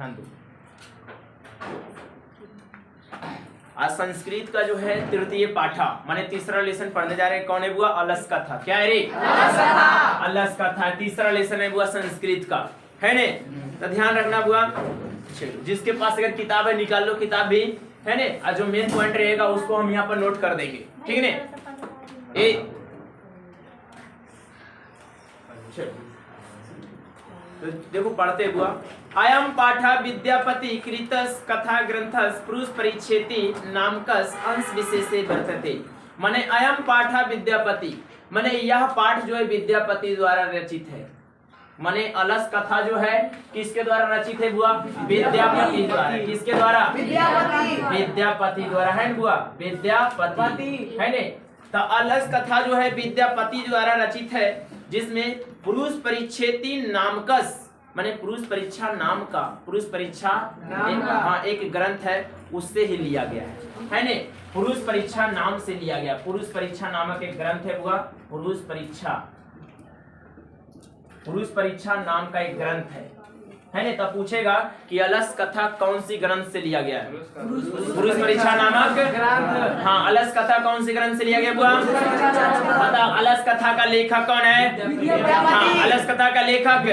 ध्यान दो। आज संस्कृत का जो है तृतीय पाठा माने तीसरा लेसन पढ़ने जा रहे हैं। कौन है बुआ? अलस कथा। क्या है रे? अलस कथा तीसरा लेसन है बुआ संस्कृत का, है ने? तो ध्यान रखना बुआ। चलो, जिसके पास अगर किताब है निकाल लो किताब भी, है ने? और जो मेन पॉइंट रहेगा उसको हम यहाँ पर नोट कर देंगे, ठीक है ने? तो देखो पढ़ते हुआ, अयम पाठा विद्यापति कृतस कथा ग्रंथस पुरुष परिच्छेति नामकस अंश विशेषे वर्तते। माने अयम पाठा विद्यापति, माने यह पाठ जो है विद्यापति द्वारा रचित है। माने अलस कथा जो है किसके द्वारा रचित है बुआ? विद्यापति द्वारा। किसके द्वारा? विद्यापति द्वारा, है बुआ? विद्यापति, है ने? तो अलस कथा जो है विद्यापति द्वारा रचित है, जिसमें पुरुष परिच्छेति नामकस माने पुरुष परीक्षा नाम का, पुरुष परीक्षा एक ग्रंथ है, उससे ही लिया गया है ने? पुरुष परीक्षा नाम से लिया गया। पुरुष परीक्षा नामक एक ग्रंथ है बुआ, पुरुष परीक्षा नाम का एक ग्रंथ है ने? तब पूछेगा कि अलस कथा कौन सी ग्रंथ से लिया गया है? पुरुष परीक्षा नामक ग्रंथ। हाँ, अलस कथा कौन सी ग्रंथ से लिया गया बुआ? बता, अलस कथा का लेखक कौन है? हाँ, अलस कथा का लेखक,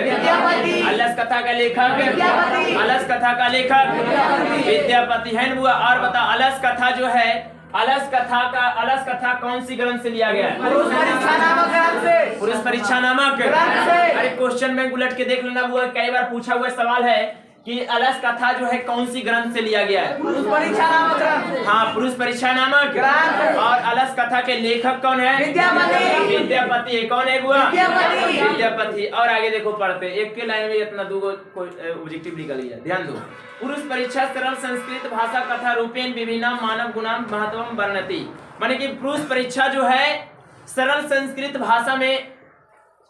अलस कथा का लेखक, अलस कथा का लेखक विद्यापति, है बुआ? और बता, अलस कथा जो है, अलस कथा कौन सी ग्रंथ से लिया गया है? पुरुष परीक्षा नामक ग्रंथ से। पुरुष परीक्षा नामक ग्रंथ से। अरे क्वेश्चन में उलट के देख लेना बुआ, कई बार पूछा हुआ सवाल है कि अलस कथा जो है कौन सी ग्रंथ से लिया गया है? पुरुष परीक्षा नामक ग्रंथ। हाँ, पुरुष परीक्षा नामक ग्रंथ। और अलस कथा के लेखक कौन है? विद्यापति। कौन है बुआ? विद्यापति। और आगे देखो पढ़ते, एक के लाइन में इतना दो ऑब्जेक्टिव निकल गया, ध्यान दो। पुरुष परीक्षा सरल संस्कृत भाषा कथा रूपेण विभिन्न मानव गुणाम महत्वम वर्णति। माने कि पुरुष परीक्षा जो है सरल संस्कृत भाषा में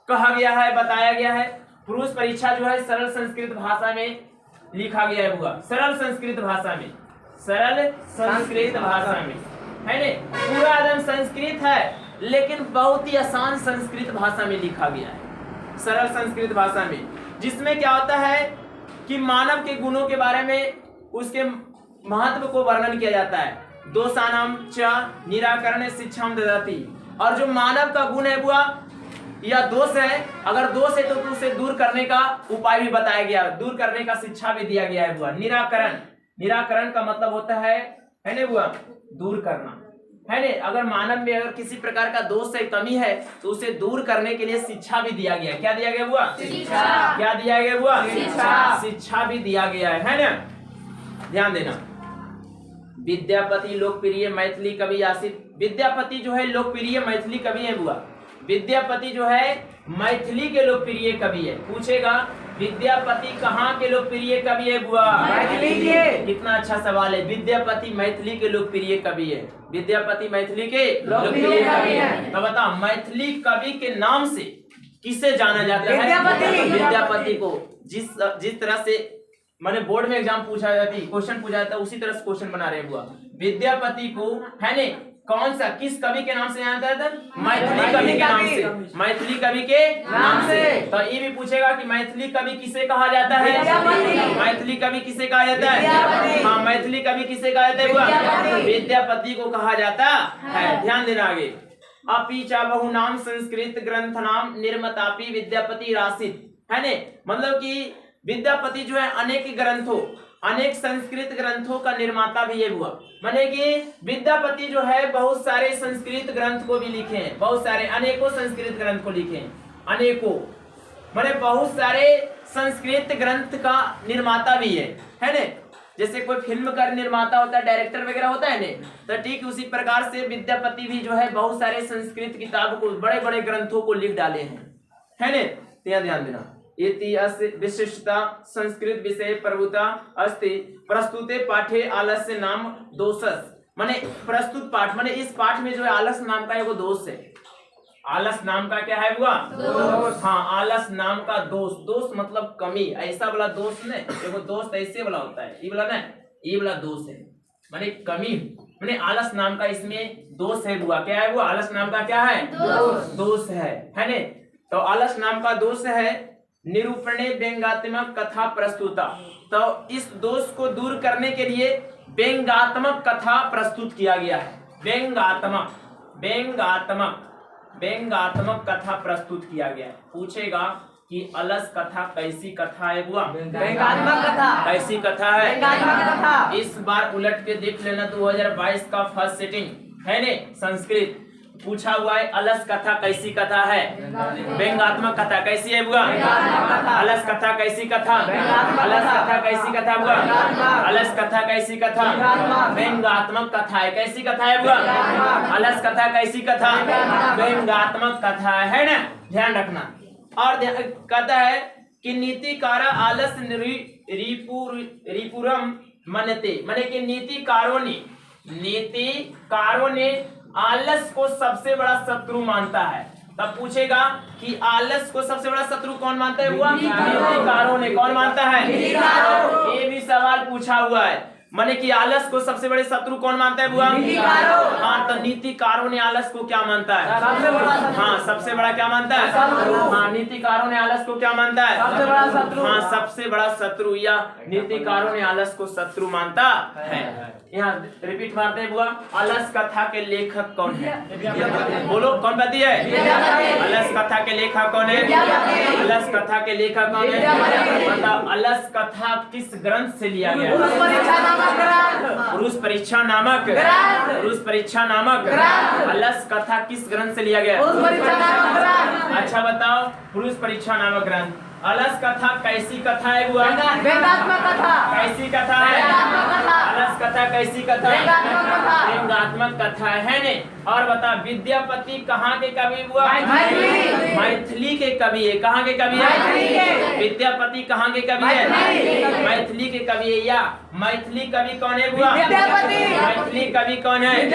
कहा गया है, बताया गया है। पुरुष परीक्षा जो है सरल संस्कृत भाषा में लिखा गया है बुआ, सरल संस्कृत भाषा में, सरल संस्कृत भाषा में, है ने? पूरा एकदम संस्कृत है, लेकिन बहुत ही आसान संस्कृत भाषा में लिखा गया है, सरल संस्कृत भाषा में, जिसमें क्या होता है कि मानव के गुणों के बारे में, उसके महत्व को वर्णन किया जाता है। दोषानाम च निराकरण शिक्षाम ददाति। और जो मानव का गुण है बुआ या दोष है, अगर दोष है तो उसे दूर करने का उपाय भी बताया गया, दूर करने का शिक्षा भी दिया गया है बुआ। निराकरण का मतलब होता है ना बुआ, दूर करना, है ने? अगर मानव में अगर किसी प्रकार का दोष है, कमी है, तो उसे दूर करने के लिए शिक्षा भी दिया गया है। क्या दिया गया बुआ? शिक्षा। क्या दिया गया बुआ? शिक्षा भी दिया गया है ना? ध्यान देना। विद्यापति लोकप्रिय मैथिली कवि आसित। विद्यापति जो है लोकप्रिय मैथिली कवि है बुआ। विद्यापति जो है मैथिली के लोकप्रिय कवि है। पूछेगा विद्यापति कहाँ के लोकप्रिय कवि है बुआ? मैथिली के। कितना अच्छा सवाल है। विद्यापति मैथिली के लोकप्रिय कवि है। विद्यापति मैथिली के लोकप्रिय कवि है। तो बता, मैथिली कवि के नाम से किसे जाना जाता है? विद्यापति को। जिस तरह से मैंने बोर्ड में एग्जाम पूछा जाती, क्वेश्चन पूछा जाता है, उसी तरह से क्वेश्चन बना रहे बुआ। विद्यापति को, है ने, कौन सा, किस कवि के नाम से जाना जाता है? मैथिली कवि के नाम से। मैथिली कवि के नाम से। तो ये भी पूछेगा कि मैथिली कवि किसे कहा जाता है? मैथिली कवि किसे कहा जाता है? हाँ, मैथिली कवि किसे कहा जाता है? विद्यापति को कहा जाता है। ध्यान देना आगे। अपि च बहुनाम संस्कृत ग्रंथ नाम निर्मातापि विद्यापति रासित, है ने? मतलब कि विद्यापति जो है अनेक संस्कृत ग्रंथों का निर्माता भी है हुआ। माने कि विद्यापति जो है बहुत सारे संस्कृत ग्रंथ को भी लिखे हैं, बहुत सारे अनेकों संस्कृत ग्रंथ को लिखे हैं, अनेकों माने बहुत सारे संस्कृत ग्रंथ का निर्माता भी है ने? जैसे कोई फिल्म का निर्माता होता है, डायरेक्टर वगैरह होता है ने, तो ठीक उसी प्रकार से विद्यापति भी जो है बहुत सारे संस्कृत किताब को, बड़े बड़े ग्रंथों को लिख डाले हैं, है ने? ध्यान देना। इति अस्य विशिष्टता संस्कृत विषय प्रभुता अस्ति प्रस्तुते पाठे आलस्य नाम दोषस। माने प्रस्तुत पाठ, माने इस पाठ में जो है आलस नाम का एगो दोष है। आलस नाम का क्या है हुआ? दोष। हाँ, आलस नाम का दोष। दोष मतलब कमी, ऐसा वाला दोष नहीं, एगो दोस्त ऐसे वाला होता है, ये वाला नहीं, ये वाला दोष है, माने कमी, माने आलस नाम का इसमें दोष है हुआ। क्या है वो? आलस नाम का क्या है? दोष है ने? तो आलस नाम का दोष है निरूपणे व्यंग्यात्मक कथा प्रस्तुता। तो इस दोष को दूर करने के लिए व्यंग्यात्मक कथा प्रस्तुत किया गया है। व्यंग्यात्मक कथा प्रस्तुत किया गया है। पूछेगा कि अलस कथा कैसी कथा है बुआ? व्यंग्यात्मक कथा। कैसी कथा है? व्यंग्यात्मक कथा। इस बार उलट के देख लेना 2022 का फर्स्ट सेटिंग है ने संस्कृत पूछा हुआ है अलस कथा कैसी कथा है? व्यंग्यात्मक कथा। कैसी है बुआ? अलस कथा कैसी कथा? अलस कथा कैसी कथा बुआ? अलस कथा कैसी कथा? व्यंग्यात्मक कथा है। कैसी कथा है बुआ? अलस कथा कैसी कथा? व्यंग्यात्मक कथा है ना, ध्यान रखना। और कहता है कि नीतिकारा आलस रिपुरम मनते, माने कि नीतिकारों ने आलस को सबसे बड़ा शत्रु मानता है। तब पूछेगा कि आलस को सबसे बड़ा शत्रु कौन मानता है हुआ? नीतिकारों ने। कौन मानता है? ये भी सवाल पूछा हुआ है, माने कि आलस को सबसे बड़े शत्रु कौन मानता है बुआ? हाँ, तो नीतिकारों ने आलस को क्या मानता है? हाँ, सबसे बड़ा क्या मानता है? हाँ, नीतिकारों ने आलस को क्या मानता है? सबसे बड़ा शत्रु। हाँ, सबसे बड़ा शत्रु या नीतिकारों ने आलस को शत्रु मानता है। यहाँ रिपीट मारते हैं बुआ, अलस कथा के लेखक कौन है? बोलो, कौन बताती है? अलस कथा के लेखक कौन है? अलस कथा के लेखक कौन है? बताओ, अलस कथा किस ग्रंथ से लिया गया? पुरुष परीक्षा नामक अलस कथा किस ग्रंथ से लिया गया? अच्छा बताओ, पुरुष परीक्षा नामक ग्रंथ। अलस कथा कैसी कथा है बुआ? व्यंग्यात्मक कथा। कैसी कथा है? अलस कथा कैसी कथा? व्यंग्यात्मक कथा है ने। और बता, विद्यापति कहाँ के कवि बुआ? मैथिली के कवि है। कहाँ के कवि है? विद्यापति कहाँ के कवि है? मैथिली के कवि है। या मैथिली कवि कौन है बुआ? मैथिली कवि कौन है?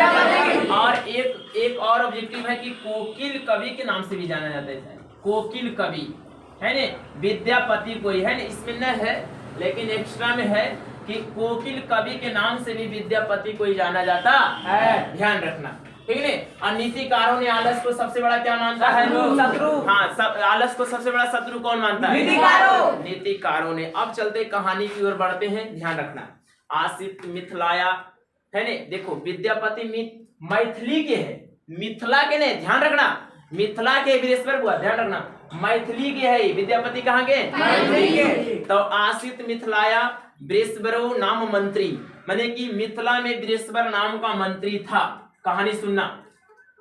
और एक और ऑब्जेक्टिव है कि कोकिल कवि के नाम से भी जाना जाता है। कोकिल कवि है ने, विद्यापति कोई है ने, इसमें न है लेकिन एक्स्ट्रा में है कि कोकिल कवि के नाम से भी विद्यापति कोई जाना जाता है। ध्यान रखना, ठीक है। और नीतिकारों ने आलस को सबसे बड़ा क्या मानता है? शत्रु। हाँ, आलस को सबसे बड़ा शत्रु कौन मानता है? नीतिकारों ने। अब चलते कहानी की ओर बढ़ते हैं, ध्यान रखना। आसित मिथिलाया है ने, देखो विद्यापति मैथिली के है, मिथिला के नहीं, ध्यान रखना। मिथिला के वीरेश्वर बुआ, ध्यान रखना, मैथिली के है। विद्यापति कहाँ के? मैथिली के। तो आसित मिथिलाया वीरेश्वरो नाम मंत्री, माने कि मिथिला में वीरेश्वर नाम का मंत्री था। कहानी सुनना,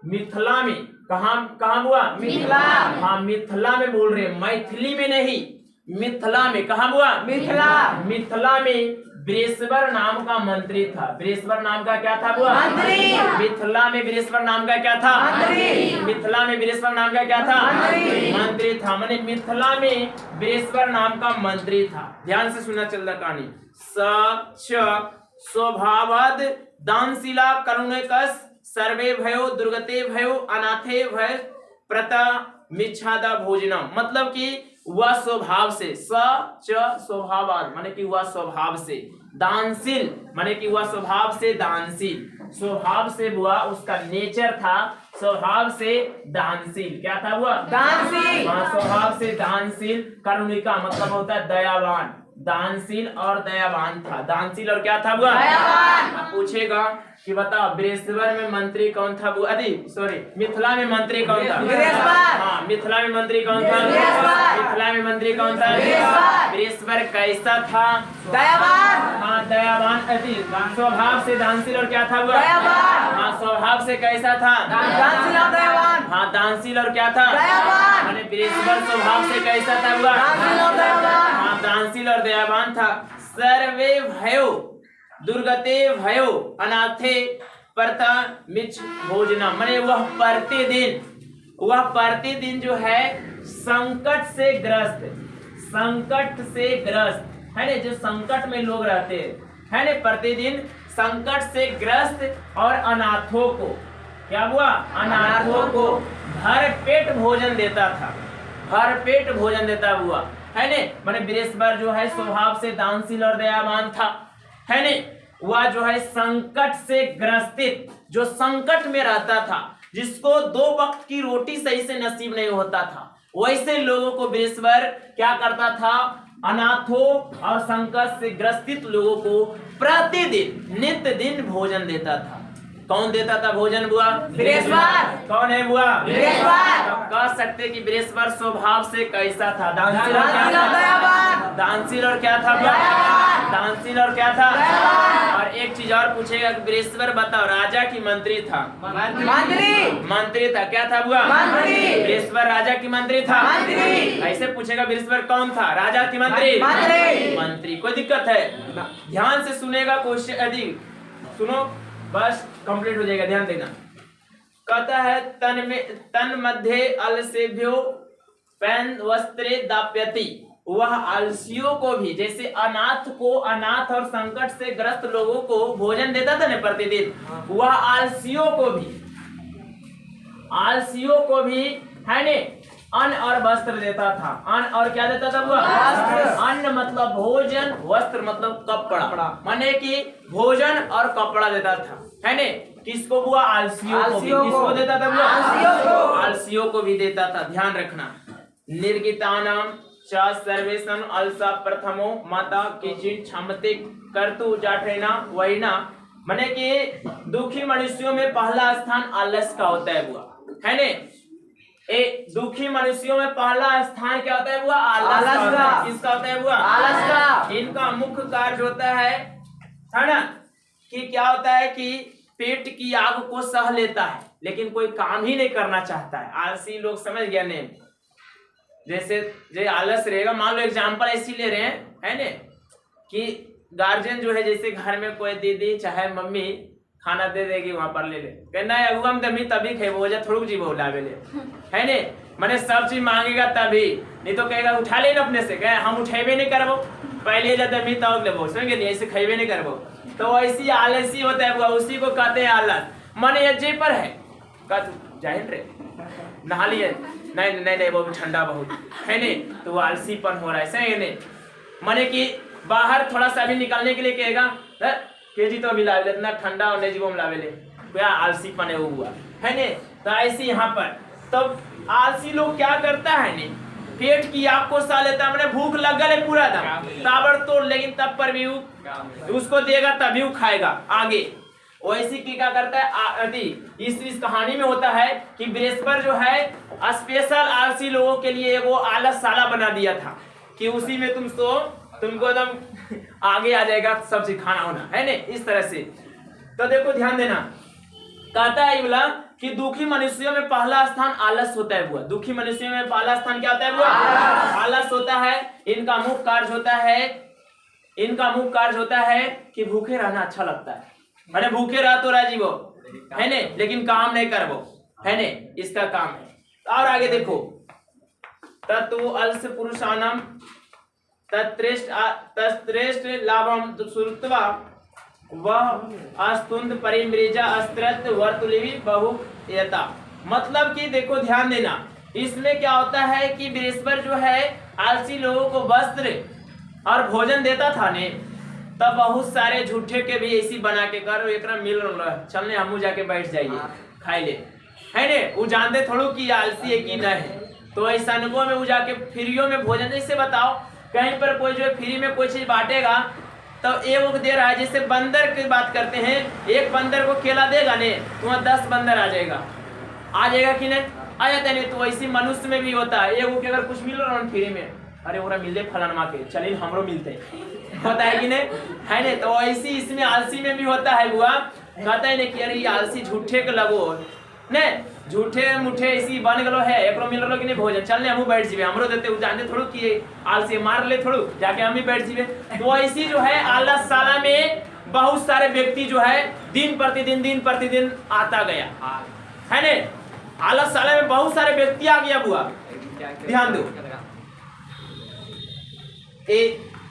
मिथिला में कहाँ हुआ? मिथिला। हाँ, मिथिला में बोल रहे, मैथिली में नहीं, मिथिला में। कहाँ हुआ? मिथिला में वीरेश्वर नाम का मंत्री था। वीरेश्वर नाम का क्या था बुआ? मिथिला में वीरेश्वर नाम का क्या था? मिथिला में वीरेश्वर नाम का क्या था? मंत्री था। माने मिथिला में वीरेश्वर नाम का मंत्री था। ध्यान से सुनना चल रहा कहानी। स्वभावद दानशीला करुणेकस सर्वे भयो दुर्गते भयो अनाथे भय प्रता मिच्छादा भोजनम, मतलब कि वह स्वभाव से, स्वभावाद माने कि वह स्वभाव से, दानशील माने कि वह स्वभाव से दानशील, स्वभाव से बुआ उसका नेचर था, स्वभाव से दानशील। क्या था बुआ? दानशील। हाँ, स्वभाव से दानशील। करुणिका मतलब होता है दयावान। दानशील और दयावान था। दानशील और क्या था बुआ? दयावान। पूछेगा कि बताओ वीरेश्वर में मंत्री कौन था बुआ? मिथिला में मंत्री कौन था? हाँ, मिथिला में मंत्री कौन था? मिथिला में मंत्री कौन था? वीरेश्वर कैसा था? दयावान। हाँ, दयावान। स्वभाव से दानशील और क्या था बुआ? हाँ, स्वभाव से कैसा था? दानशील और दयावान। हाँ, दानशील और क्या था? दयावान। वीरेश्वर स्वभाव से कैसा था बुआ? हाँ, दानशील और दयावान था। सर्वे भयो दुर्गते भयो अनाथे परता मिच भोजना, माने वह प्रतिदिन जो है संकट से ग्रस्त है ने, जो संकट में लोग रहते है ने, प्रतिदिन संकट से ग्रस्त और अनाथों को क्या हुआ? अनाथों को भर पेट भोजन देता था। भर पेट भोजन देता हुआ है ने, माने वीरेश्वर जो है स्वभाव से दानशील और दयावान था है ने। वह जो है संकट से ग्रसित, जो संकट में रहता था, जिसको 2 वक्त की रोटी सही से नसीब नहीं होता था, वैसे लोगों को वीरेश्वर क्या करता था? अनाथों और संकट से ग्रसित लोगों को प्रतिदिन नित्य दिन भोजन देता था। कौन देता था भोजन बुआ? बृहस्पति। कौन है बुआ? बृहस्पति। तो कह सकते कि बृहस्पति स्वभाव से कैसा था? दानशील और क्या दानशील और था? दयावान। दानशील और क्या था बुआ? दयावान। दानशील और क्या था? दयावान। और एक चीज और पूछेगा कि बृहस्पति बताओ राजा की मंत्री था? मंत्री। मंत्री था। क्या था बुआ? मंत्री। बृहस्पति राजा की मंत्री था? मंत्री। ऐसे पूछेगा बृहस्पति कौन था? राजा की मंत्री? मंत्री। मंत्री। कोई दिक्कत है? ध्यान से सुनेगा क्वेश्चन, यदि सुनो बस कंप्लीट हो जाएगा, ध्यान देना। कहता है तन मध्य अलसेभ्यो पैन वस्त्रे दाप्यति, वह आलसियों को भी, जैसे अनाथ और संकट से ग्रस्त लोगों को भोजन देता था ना प्रतिदिन, वह आलसियों को भी है ने अन्न और वस्त्र देता था। अन्न और क्या देता था वो? अन्न मतलब भोजन, वस्त्र मतलब कपड़ा, माने कि भोजन और कपड़ा देता था, है ने? किसको हुआ? आलसियों को भी। किसको देता था वो? आलसियों को भी देता था। ध्यान रखना। निर्गितानाम च सर्वेषण अलसा प्रथमो माता किंचित क्षमते कर्तु जाठेना वहीना, माने कि दुखी मनुष्यों में पहला स्थान आलस का होता है बुआ, है ने? दुखी मनुष्यों में पहला स्थान क्या होता है बुआ? आलस का। किसका होता है बुआ? आलस का। इनका मुख्य कार्य होता है ना, कि क्या होता है कि पेट की आग को सह लेता है लेकिन कोई काम ही नहीं करना चाहता है। आलसी लोग, समझ गया ने? जैसे जो आलस रहेगा, मान लो एग्जांपल ऐसी ले रहे हैं, है ने, कि गार्जियन जो है, जैसे घर में कोई दीदी चाहे मम्मी खाना दे देगी, वहां पर ले ले, कहना है अगुआ हम तभी खेबो, वजह थोड़ी जी बोला ले, है ने? मैंने सब चीज मांगेगा तभी, नहीं तो कहेगा उठा ले ना अपने से, कहे हम उठेबे नहीं करबो, पहले तभी तब लेबो, समझ गए? ऐसे खेबे नहीं करबो। तो ऐसी आलसी होता है, उसी को कहते हैं आलस। माने जे पर है जाहिर रे नहा लिए, नहीं वो भी ठंडा बहुत है नहीं, तो वो आलसीपन हो रहा है, सही नहीं? माने कि बाहर थोड़ा सा भी निकलने के लिए कहेगा केजी तो अभी लावे, इतना ठंडा और नहीं में लावे ले, क्या आलसीपन है वो हुआ, है ने? तो ऐसे यहाँ पर तब आलसी लोग क्या करता है ने, पेट की आग को सा लेता, मैंने भूख लग गए पूरा दम ताबड़तोड़, लेकिन तब पर भी उसको देगा तभी वो खाएगा आगे। वैसे की क्या करता है इस कहानी में होता है कि बृहस्पति जो है स्पेशल आलसी लोगों के लिए वो आलसशाला बना दिया था कि उसी में तुमको एकदम आगे आ जाएगा सब चीज खाना होना, है ने? इस तरह से। तो देखो ध्यान देना, कहता है बोला कि दुखी मनुष्यों में पहला स्थान आलस होता है बुआ। दुखी मनुष्यों में पहला स्थान क्या होता है बुआ? आलस होता है। इनका मुख्य कार्य होता है कि भूखे रहना अच्छा लगता है, मैंने भूखे रह तो राजी वो, है ने? लेकिन काम नहीं कर वो, है ने? इसका काम है। और आगे देखो, तत्व अलस पुरुषानम तत्श्रेष्ठ लाभम सुरत्वा वह अस्तुंद परिमृजा अस्त्रत वर्तुलिवि बहुयता। मतलब कि देखो ध्यान देना, इसमें क्या होता है कि बृहस्पति जो है आलसी लोगों को वस्त्र और भोजन देता था ने, तब बहुत सारे झूठे के भी ऐसी बना के कर एक मिल रहा चलने हमू जाके बैठ जाइए खाई ले, है ने? वो जानते थोड़ो कि आलसी है कि नहीं है, तो ऐसा अनुभव में वो जाके फ्रीओ में भोजन, जैसे बताओ कहीं पर कोई जो है फ्री में कोई चीज बांटेगा तो एक वो दे रहा है, जैसे बंदर की बात करते हैं, एक बंदर को केला देगा ने तो वहाँ 10 बंदर आ जाएगा कि नहीं? आ जाता नहीं। तो वैसे मनुष्य में भी होता है, एक के अगर कुछ मिल रहा है फ्री में, अरे ओरा मिलते फलानमा के चलिए हमरो मिलते, होता है कि नहीं? है नहीं? तो ऐसी इसमें आलसी में भी होता है बुआ, कहता है नहीं कि अरे ये आलसी झूठे के लगो ने, झूठे मुठे ऐसी बन गलो है, एकरो मिल रहा कि नहीं भोजन, चलने हमू बैठ जीवे, हमरो देते जानते थोड़ो कि आलसी मार ले थोड़ो जाके हम ही बैठ जीवे। तो ऐसी जो है आलसशाला में बहुत सारे व्यक्ति जो है दिन प्रतिदिन आता गया, है ने? आलसशाला में बहुत सारे व्यक्ति आ गया बुआ, ध्यान दो।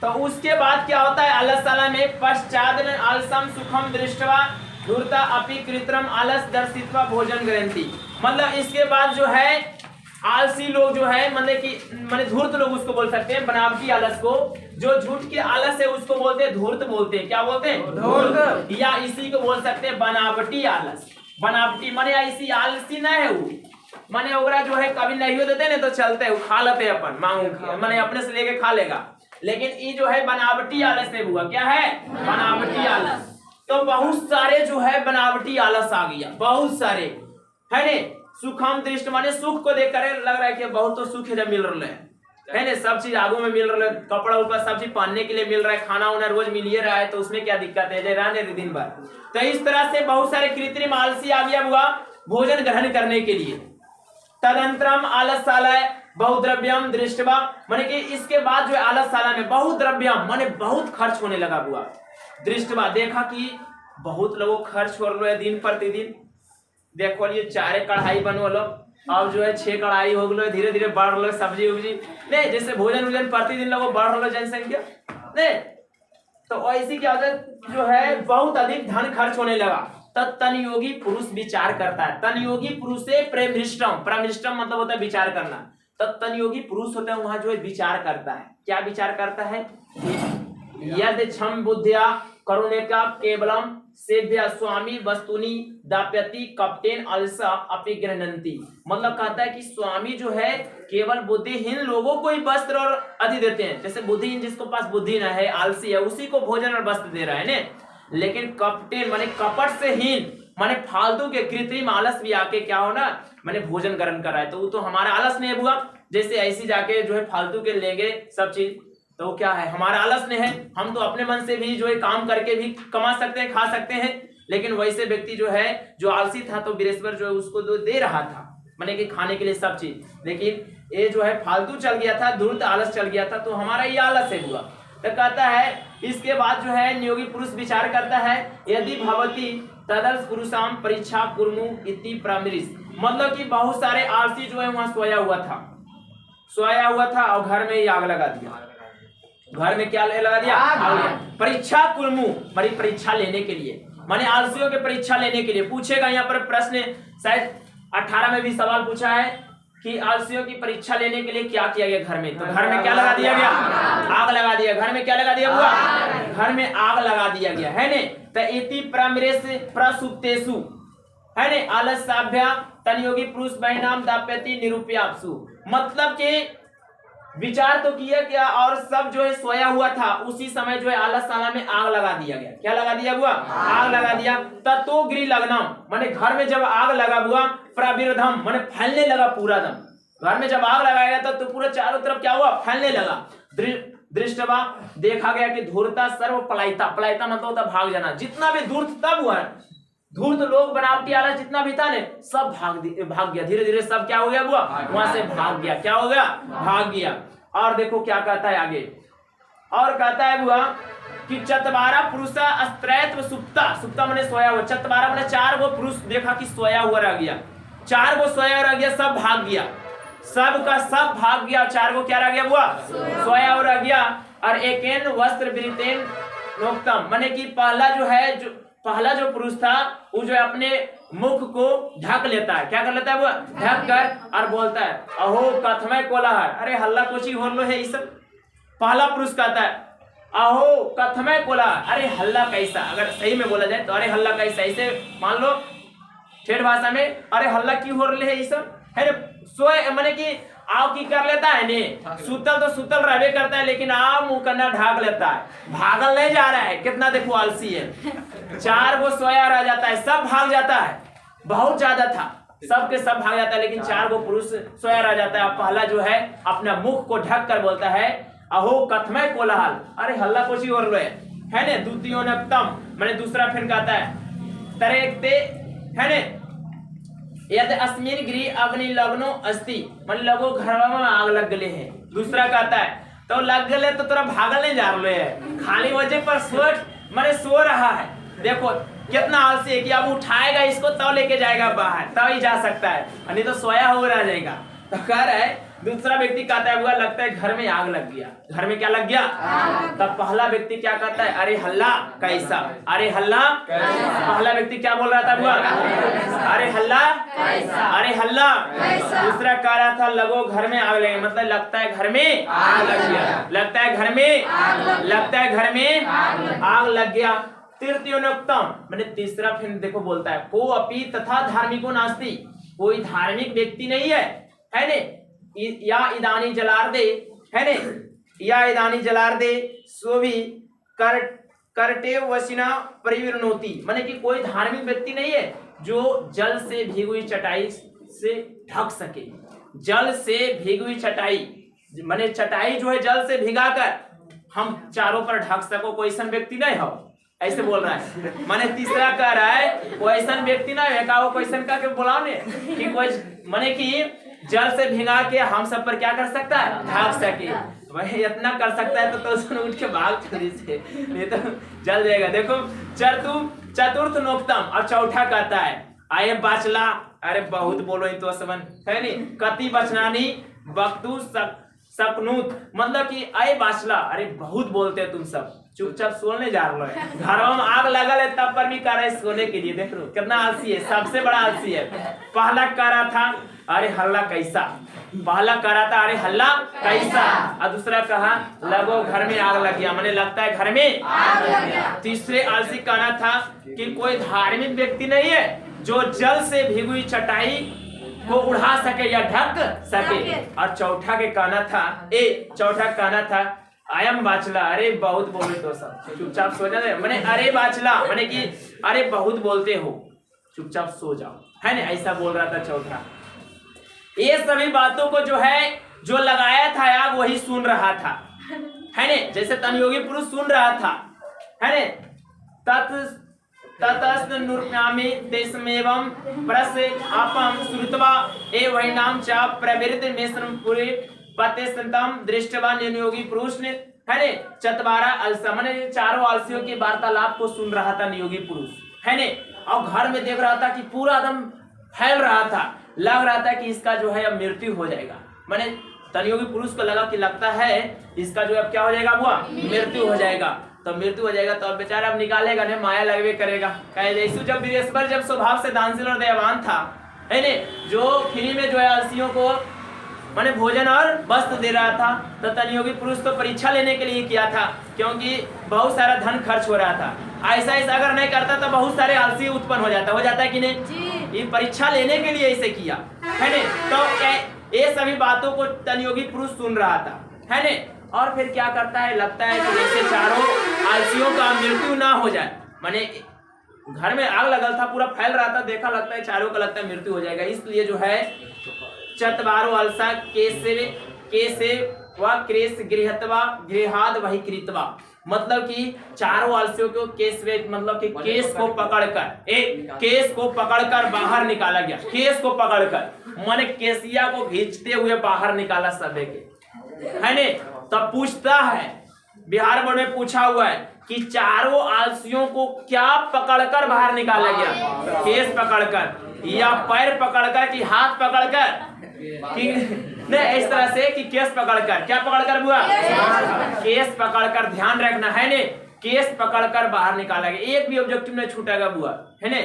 तो उसके बाद क्या होता है आलसशाला में, पश्चात आलसम सुखम दृष्टवा धूर्ता अपि कृत्रिम आलस दर्शित्वा भोजन ग्रंथि। मतलब इसके बाद जो है आलसी लोग जो है मतलब धूर्त लोग उसको बोल सकते हैं, बनावटी आलस को, जो झूठ के आलस है उसको बोलते हैं धूर्त बोलते हैं। क्या बोलते हैं? धूर्त। या इसी को बोल सकते हैं बनावटी आलस। बनावटी माने ऐसी आलसी ना है वो, माने ओकरा जो है कभी नहीं हो देते ना तो चलते है, खा लेते अपन मांगू माने अपने से लेके खा लेगा, लेकिन ये जो है बनावटी आलस से हुआ। क्या है? बनावटी आलस। तो बहुत सारे जो है बनावटी आलस आ गया, बहुत सारे, है ने। सुखम दृष्ट माने सुख को देख कर लग रहा है कि बहुत तो सुख है जब मिल रहा है ना, सब चीज आगू में मिल रहा है, कपड़ा उपड़ा सब चीज पहनने के लिए मिल रहा है, खाना वाना रोज मिल रहा है, तो उसमें क्या दिक्कत है, रहने दे दिन भर। तो इस तरह से बहुत सारे कृत्रिम आलसी आ गया हुआ भोजन ग्रहण करने के लिए। तदंतरम आलसशालाय बहुद्रव्यम दृष्टवा, माने कि इसके बाद जो आलसशाला में बहुद्रव्यम माने बहुत खर्च होने लगा हुआ। दृष्टवा देखा कि बहुत लोगों खर्च हो रहा है दिन प्रतिदिन। देखो ये 4 कढ़ाई बनो लो, अब जो है 6 कढ़ाई हो गलो, धीरे धीरे बढ़ रहा सब्जी उब्जी नहीं, जैसे भोजन वोजन प्रतिदिन लोगों बढ़ रहा जनसंख्या नहीं, तो ऐसी क्या होता है जो है बहुत अधिक धन खर्च होने लगा। तब तन योगी पुरुष विचार करता है। तन योगी पुरुष से प्रेमृष्टम, प्रेमृष्टम मतलब होता है विचार करना। तब तन योगी पुरुष होता है वहां जो है विचार करता है। क्या विचार करता है? यदि क्षम बुद्धिया करुणे का केवलम सेव्य स्वामी वस्तुनि दाप्यति कप्टेन अलसा अपि गृह्णन्ति, मतलब कहता है कि स्वामी जो है केवल बुद्धिहीन लोगों को ही वस्त्र और आदि देते हैं। जैसे बुद्धिहीन जिसको पास बुद्धि न है, आलसी है, उसी को भोजन और वस्त्र दे रहा है ना। लेकिन कप्टेन माने कपट से हीन माने फालतू के कृत्रिम आलस भी आके क्या हो ना माने भोजन ग्रहण कर रहा है, तो वो तो हमारा आलस नहीं हुआ। जैसे ऐसी जाके जो है फालतू के लेंगे सब चीज, तो क्या है हमारा आलस नहीं है। हम तो अपने मन से भी जो है काम करके भी कमा सकते हैं, खा सकते हैं। लेकिन वैसे व्यक्ति जो है जो आलसी था तो बृहस्पति जो है उसको जो दे रहा था माने कि खाने के लिए सब चीज, लेकिन ये जो है फालतू चल गया था, धूर्त आलस चल गया था, तो हमारा ये आलस है हुआ। तो कहता है इसके बाद जो है नियोगी पुरुष विचार करता है, यदि भवती तदर्श पुरुषाम परीक्षा कुर्मु इति प्रामिरिस, मतलब कि बहुत सारे आलसी जो है वहां सोया हुआ था और घर में ही आग लगा दिया। घर में क्या लगा दिया? परीक्षा कुर्मु मानी परीक्षा लेने के लिए, माने आलसियों के परीक्षा लेने के लिए। पूछेगा यहाँ पर प्रश्न, शायद 18 में भी सवाल पूछा है कि आलसियों की परीक्षा लेने के लिए क्या किया गया घर में, तो घर में क्या लगा दिया गया? आग लगा दिया। घर में क्या लगा दिया हुआ? घर में आग लगा दिया गया है ने। तो इति प्रमिरेस प्रसुप्तेषु है ने आलस्याभ्या तनयोगी पुरुष बहिनाम दाप्यति निरूप्याप्सु, मतलब कि विचार तो किया क्या और सब जो है सोया हुआ था, उसी समय जो है आलसशाला में आग लगा दिया गया। क्या लगा दिया हुआ? आग लगा दिया। ततो गृह लग्नम माने घर में जब आग लगा हुआ, प्रविरधम माने फैलने लगा पूरा दम। घर में जब आग लगाया था तो पूरा चारों तरफ क्या हुआ? फैलने लगा। दृष्टवा देखा गया कि धूर्ता सर्व पलायिता, पलायिता मतलब होता भाग जाना। जितना भी धूर्त तब हुआ, धूर्त लोग बनावटी आलस जितना भी था ने सब भाग गया। धीरे धीरे सब क्या हो गया हुआ? वहां से भाग गया। क्या हो गया? भाग गया। और देखो क्या कहता है आगे, और कहता है हुआ कि चतवारा पुरुषा अस्त्रैत्व सुप्ता, सुप्ता माने सोया हुआ, चतवारा माने 4 गो पुरुष देखा कि सोया हुआ रह गया। 4 गो सोया रह गया, सब भाग गया, सब का सब भाग गया। 4 गो क्या रह गया हुआ? सोया हुआ रह गया। और एकेन वस्त्र विरितेन नोक्तम माने कि पहला जो पुरुष था वो जो अपने मुख को ढक लेता है। क्या कर लेता है वो? ढक कर और बोलता है अहो कथमय कोलाहल, अरे हल्ला कोची हो लो है। ये सब पहला पुरुष कहता है अहो कथमय कोलाहल, अरे हल्ला कैसा। अगर सही में बोला जाए तो अरे हल्ला कैसा, ऐसे मान लो ठेठ भाषा में अरे हल्ला क्यों हो रहे है। ये सब है सोए माने कि आव की कर लेता है ने, सुतल तो सुतल रहबे करता है, लेकिन आव मुंह करना ढाक लेता है, भागल नहीं जा रहा है। कितना देखो आलसी है। 4 गो सोया रह जाता है, सब भाग जाता है। बहुत ज्यादा था, सबके सब भाग जाता है, लेकिन 4 गो पुरुष सोया रह जाता है। पहला जो है अपना मुख को ढक कर बोलता है अहो कथमय कोलाहल, अरे हल्ला कोची हो रहा है ने। द्वितीयोनक्तम माने दूसरा फिर कहता है तरेकते है ने यद अस्मिन गृह अग्नि लग्नो अस्ति, मान लगो घर में आग लग गए है। दूसरा कहता है तो लग गए तो तोरा भागल नहीं जा रहे है, खाली वजह पर सो रहा है। देखो कितना आलसी है कि अब उठाएगा इसको तब लेके जाएगा बाहर, तब ही जा सकता है, नहीं तो सोया हो रह जाएगा। तो कह रहा है दूसरा व्यक्ति कहता है हुआ लगता है घर में आग लग गया। घर में क्या लग गया? तब पहला व्यक्ति क्या कहता है अरे हल्ला कैसा, अरे हल्ला कैसा। पहला व्यक्ति क्या बोल रहा था हुआ? अरे हल्ला कैसा, अरे हल्ला कैसा। दूसरा कह रहा था लगो घर में आग लगे, मतलब लगता है घर में आग लग गया, लगता है घर में आग लग गया। तृतीयोनोक्तम माने तीसरा फिर देखो बोलता है को अपि तथा धार्मिको नास्ति, कोई धार्मिक व्यक्ति नहीं है ने, या इदानी जलार्दे है ने या इदानी जलार दे सो भी करटे वसिना परिविरनोती, माने कि कोई धार्मिक व्यक्ति नहीं है जो जल से भीगी हुई चटाई से ढक सके। जल से भीगी हुई चटाई माने चटाई जो है जल से भिगाकर हम चारों पर ढक सको, कोई ऐसा व्यक्ति नहीं हो, ऐसे बोल रहा है। माने तीसरा कह रहा है कोई ऐसा व्यक्ति ना है, का वो क्वेश्चन का के बोलाओ ने कि कोई माने कि जल से भिगा के हम सब पर क्या कर सकता है, ढक सके। वही इतना कर सकता है तो उसने उठ के भाग चली से, नहीं तो जल जाएगा। देखो चतुर्थ नोक्तम और चौथा कहता है आये बाचला, अरे बहुत बोलो इन तो समन है नहीं, कति बचनानी वक्तु सकनूत, मतलब कि आये बाचला, अरे बहुत बोलते हैं तुम सब, चुपचाप सोने जा रहे हो, घरों में आग लगल है तब पर भी कर रहे सोने के लिए। देख लो कितना आलसी है, सबसे बड़ा आलसी है। पहला कह रहा था अरे हल्ला कैसा, पहला कह रहा था अरे हल्ला कैसा, और दूसरा कहा लगो घर में आग लग गया, मैंने लगता है घर में आग लग गया। तीसरे आलसी कहना था कि कोई धार्मिक व्यक्ति नहीं है जो जल से भीगी हुई चटाई को उड़ा सके या ढक सके। और चौथा के कहना था आयम बाचला, अरे बहुत बोले तो सब, चुपचाप सो जाए, मैंने अरे बाचला मैंने कि अरे बहुत बोलते हो, चुपचाप सो जाओ, है ना, ऐसा बोल रहा था चौथा। ये सभी बातों को जो है जो लगाया था आग वही सुन रहा था, है ने, जैसे तनयोगी पुरुष सुन रहा था, है ने। ततस्त नृत्यामि तेषमेवं प्रस्य अपम श्रुत्वा एवैनाम च प्रवृत्ति मिश्रम पुरे पतेस्तम दृष्टवा नियोगी पुरुष ने, है ने, चतवारा अलसा, माने चारों आलसियों की वार्तालाप को सुन रहा था नियोगी पुरुष, है ने, और घर में देख रहा था कि पूरा एकदम फैल रहा था, लग रहा था कि इसका जो है अब मृत्यु हो जाएगा। माने तनयोगी पुरुष को लगा कि लगता है इसका जो अब क्या हो जाएगा, बुआ मृत्यु हो जाएगा। तो मृत्यु हो जाएगा तो अब बेचारा अब निकालेगा नहीं, माया लगवे करेगा। जैसे जब वीरेश्वर जब स्वभाव से दानशील और दयावान था, है ने, जो फ्री में जो है आलसियों को माने भोजन और वस्त्र दे रहा था, तो तनयोगी पुरुष तो परीक्षा लेने के लिए किया था, क्योंकि बहुत सारा धन खर्च हो रहा था। ऐसा अगर नहीं करता तो बहुत सारे आलसी उत्पन्न हो जाता है कि नहीं, ये परीक्षा लेने के लिए ऐसे किया, है ने। तो ये सभी बातों को तनयोगी पुरुष सुन रहा था, है ने, और फिर क्या करता है, लगता है कि जैसे चारों आलसियों का मृत्यु ना हो जाए, माने घर में आग लगल था, पूरा फैल रहा था, देखा लगता है चारों का लगता है मृत्यु हो जाएगा, इसलिए जो है चतवारो अलसा केसे व क्रेस गृहत्वा गृहाद वही कृतवा, मतलब कि चारों आलसियों को मतलब कि केस को पकड़कर बाहर निकाला गया, केस को पकड़कर माने केसिया को खींचते हुए बाहर निकाला सबे के, है ने। तब पूछता है, बिहार बोर्ड में पूछा हुआ है कि चारों आलसियों को क्या पकड़कर बाहर निकाला गया, केस पकड़कर या पैर पकड़कर कि हाथ पकड़कर, कि नहीं इस तरह से कि केस पकड़कर, क्या पकड़कर बुआ, केस पकड़कर, ध्यान रखना है ने, केस पकड़कर बाहर निकाला गया, एक भी ऑब्जेक्टिव नहीं छूटेगा बुआ, है ने,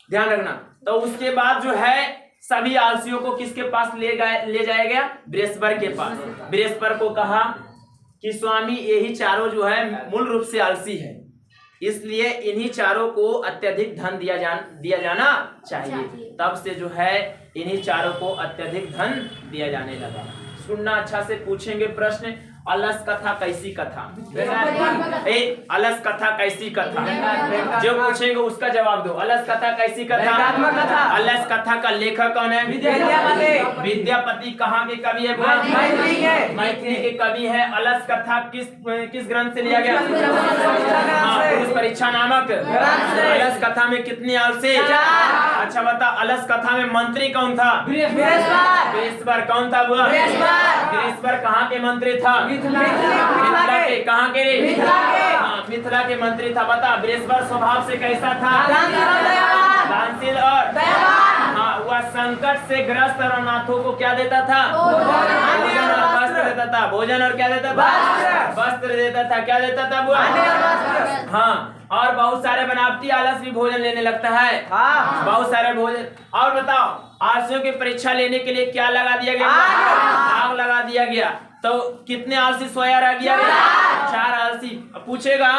ध्यान रखना। तो उसके बाद जो है सभी आलसियों को किसके पास ले जाया गया, बृहस्पति के पास। बृहस्पति को कहा कि स्वामी यही चारों जो है मूल रूप से आलसी है, इसलिए इन्हीं चारों को अत्यधिक धन दिया जाना चाहिए। तब से जो है इन्हीं चारों को अत्यधिक धन दिया जाने लगा। सुनना अच्छा से, पूछेंगे प्रश्न, अलस कथा कैसी कथा, अलस कथा कैसी कथा, जो पूछेंगे उसका जवाब दो। अलस कथा कैसी कथा, अलस कथा का लेखक कौन है, विद्यापति। कहाँ के कवि है, मैथिली के कवि है। अलस कथा किस ग्रंथ से लिया गया, पुरुष परीक्षा नामक। अलस कथा में कितने आलसी, अच्छा बता, अलस कथा में मंत्री कौन था, बृहस्पति। कौन था बुआ, बृहस्पति। कहाँ के मंत्री था, मिथिला के। कहाँ के, मिथिला के मंत्री था। बता बृहस्पति स्वभाव से कैसा था, दानशील और हाँ, वह संकट से ग्रस्त और अनाथों को क्या देता था, भोजन और वस्त्र देता था। भोजन और क्या देता था, वस्त्र देता था। क्या देता था बुआ, हाँ। और बहुत सारे बनावटी आलस भी भोजन लेने लगता है, बहुत सारे भोजन। और बताओ आलसियों की परीक्षा लेने के लिए क्या लगा दिया गया, आग लगा दिया गया। तो कितने आलसी सोया रह गया, 4 आलसी। पूछेगा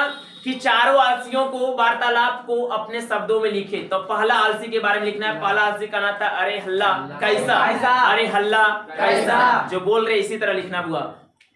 कि चारों आलसियों को वार्तालाप को अपने शब्दों में लिखे, तो पहला आलसी के बारे में लिखना है। पहला आलसी का नाम था अरे हल्ला कैसा, अरे हल्ला कैसा, जो बोल रहे इसी तरह लिखना हुआ।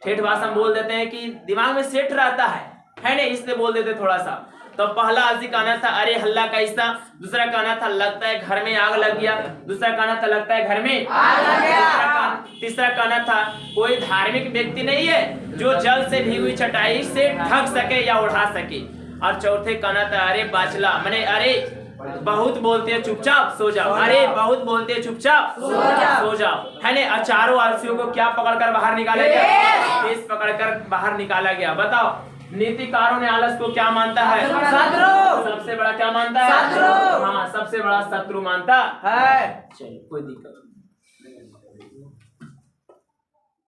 ठेठ भाषा में बोल देते हैं कि दिमाग में सेट रहता है ना, इसलिए बोल देते थोड़ा सा। तो पहला अर्जी कहना था अरे हल्ला कैसा, दूसरा कहना था लगता है घर में आग लग गया, दूसरा कहना था लगता है घर में आग लग गया, तीसरा कहना था कोई धार्मिक व्यक्ति नहीं है जो जल से भीगी हुई चटाई से ढक सके या उठा सके, और चौथे कहना था अरे बाचला माने अरे बहुत बोलते हैं चुपचाप सो जाओ, अरे बहुत बोलते हैं चुपचाप सो जाओ, है ना। चारों आलसियों को क्या पकड़कर बाहर निकाला गया? पेश पकड़कर बाहर निकाला गया। बताओ नीतिकारों ने आलस को क्या मानता है? शत्रु। सबसे बड़ा क्या मानता है? शत्रु। हाँ सबसे बड़ा शत्रु मानता है। चलो कोई दिक्कत नहीं।